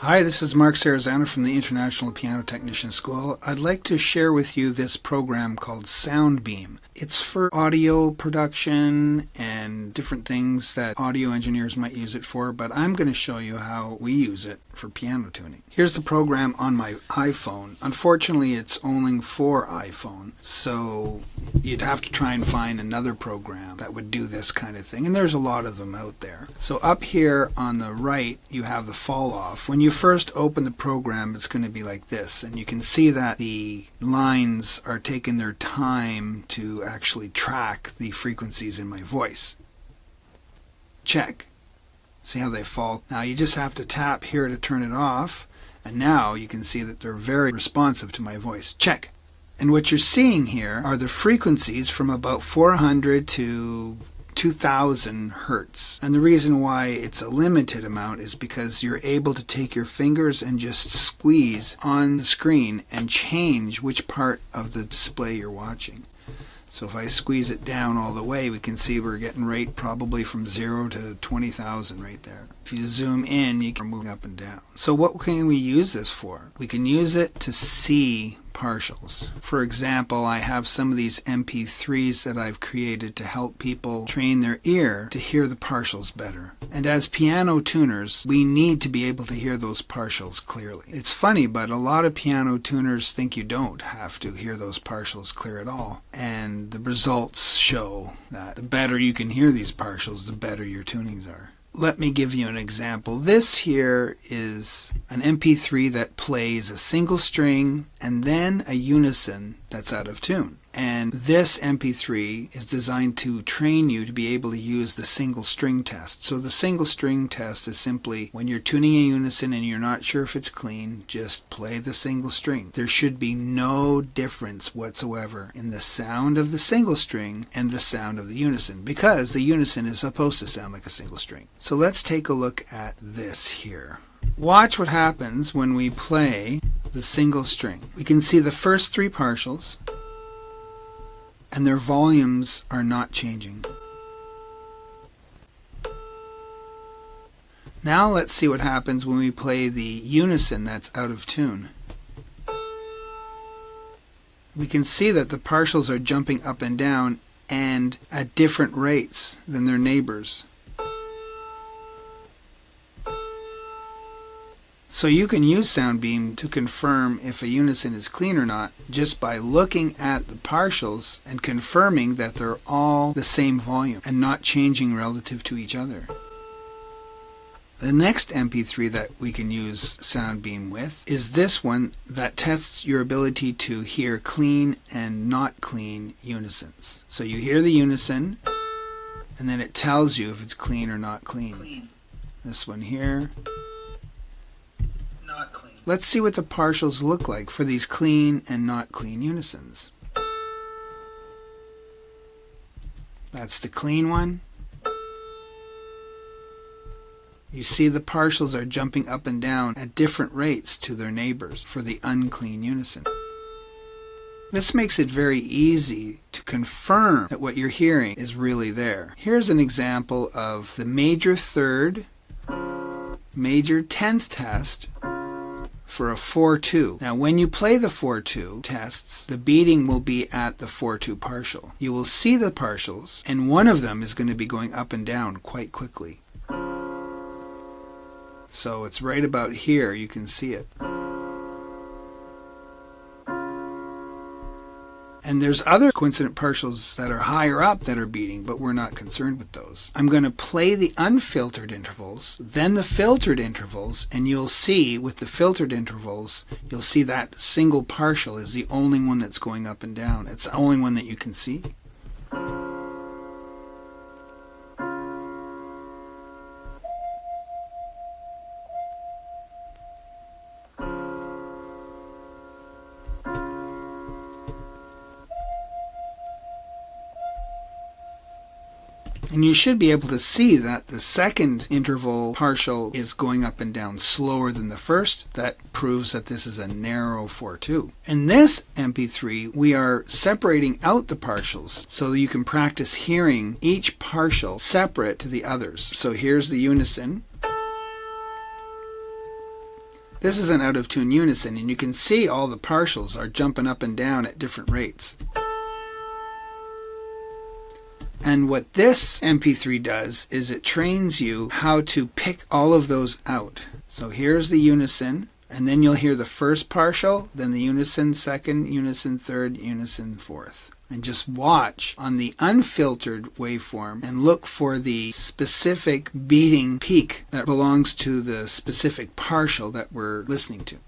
Hi, this is Mark Sarazano from the International Piano Technician School. I'd like to share with you this program called SoundBeam. It's for audio production and different things that audio engineers might use it for, but I'm going to show you how we use it for piano tuning. Here's the program on my iPhone. Unfortunately, it's only for iPhone, so you'd have to try and find another program that would do this kind of thing, and there's a lot of them out there. So up here on the right, you have the fall off. When you first open the program, it's going to be like this, and you can see that the lines are taking their time to actually track the frequencies in my voice. Check. See how they fall? Now you just have to tap here to turn it off, and now you can see that they're very responsive to my voice. Check. And what you're seeing here are the frequencies from about 400 to 2000 hertz. And the reason why it's a limited amount is because you're able to take your fingers and just squeeze on the screen and change which part of the display you're watching. So if I squeeze it down all the way, we can see we're getting rate probably from 0 to 20,000 right there. If you zoom in, you can move up and down. So what can we use this for? We can use it to see partials. For example, I have some of these MP3s that I've created to help people train their ear to hear the partials better. And as piano tuners, we need to be able to hear those partials clearly. It's funny, but a lot of piano tuners think you don't have to hear those partials clear at all. And the results show that the better you can hear these partials, the better your tunings are. Let me give you an example. This here is an MP3 that plays a single string and then a unison that's out of tune. And this MP3 is designed to train you to be able to use the single string test. So the single string test is simply when you're tuning a unison and you're not sure if it's clean, just play the single string. There should be no difference whatsoever in the sound of the single string and the sound of the unison, because the unison is supposed to sound like a single string. So let's take a look at this here. Watch what happens when we play the single string. We can see the first three partials, and their volumes are not changing. Now let's see what happens when we play the unison that's out of tune. We can see that the partials are jumping up and down and at different rates than their neighbors. So you can use SoundBeam to confirm if a unison is clean or not just by looking at the partials and confirming that they're all the same volume and not changing relative to each other. The next MP3 that we can use SoundBeam with is this one that tests your ability to hear clean and not clean unisons. So you hear the unison and then it tells you if it's clean or not clean. This one here. Not clean. Let's see what the partials look like for these clean and not clean unisons. That's the clean one. You see the partials are jumping up and down at different rates to their neighbors for the unclean unison. This makes it very easy to confirm that what you're hearing is really there. Here's an example of the major third, major 10th test for a 4-2. Now when you play the 4-2 tests, the beating will be at the 4-2 partial. You will see the partials, and one of them is going to be going up and down quite quickly. So it's right about here, you can see it. And there's other coincident partials that are higher up that are beating, but we're not concerned with those. I'm going to play the unfiltered intervals, then the filtered intervals, and you'll see with the filtered intervals, you'll see that single partial is the only one that's going up and down. It's the only one that you can see. And you should be able to see that the second interval partial is going up and down slower than the first. That proves that this is a narrow 4-2. In this MP3, we are separating out the partials so that you can practice hearing each partial separate to the others. So here's the unison. This is an out of tune unison, and you can see all the partials are jumping up and down at different rates. And what this MP3 does is it trains you how to pick all of those out. So here's the unison, and then you'll hear the first partial, then the unison second, unison third, unison fourth. And just watch on the unfiltered waveform and look for the specific beating peak that belongs to the specific partial that we're listening to.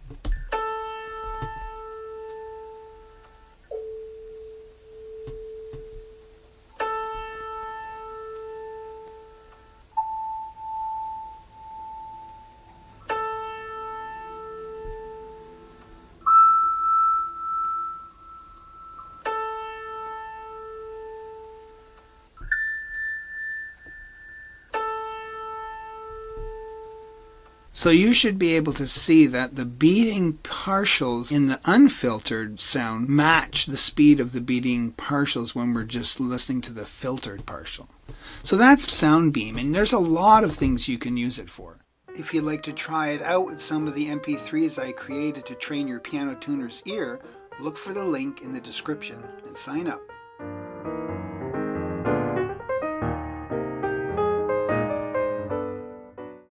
So you should be able to see that the beating partials in the unfiltered sound match the speed of the beating partials when we're just listening to the filtered partial. So that's SoundBeam, and there's a lot of things you can use it for. If you'd like to try it out with some of the MP3s I created to train your piano tuner's ear, look for the link in the description and sign up.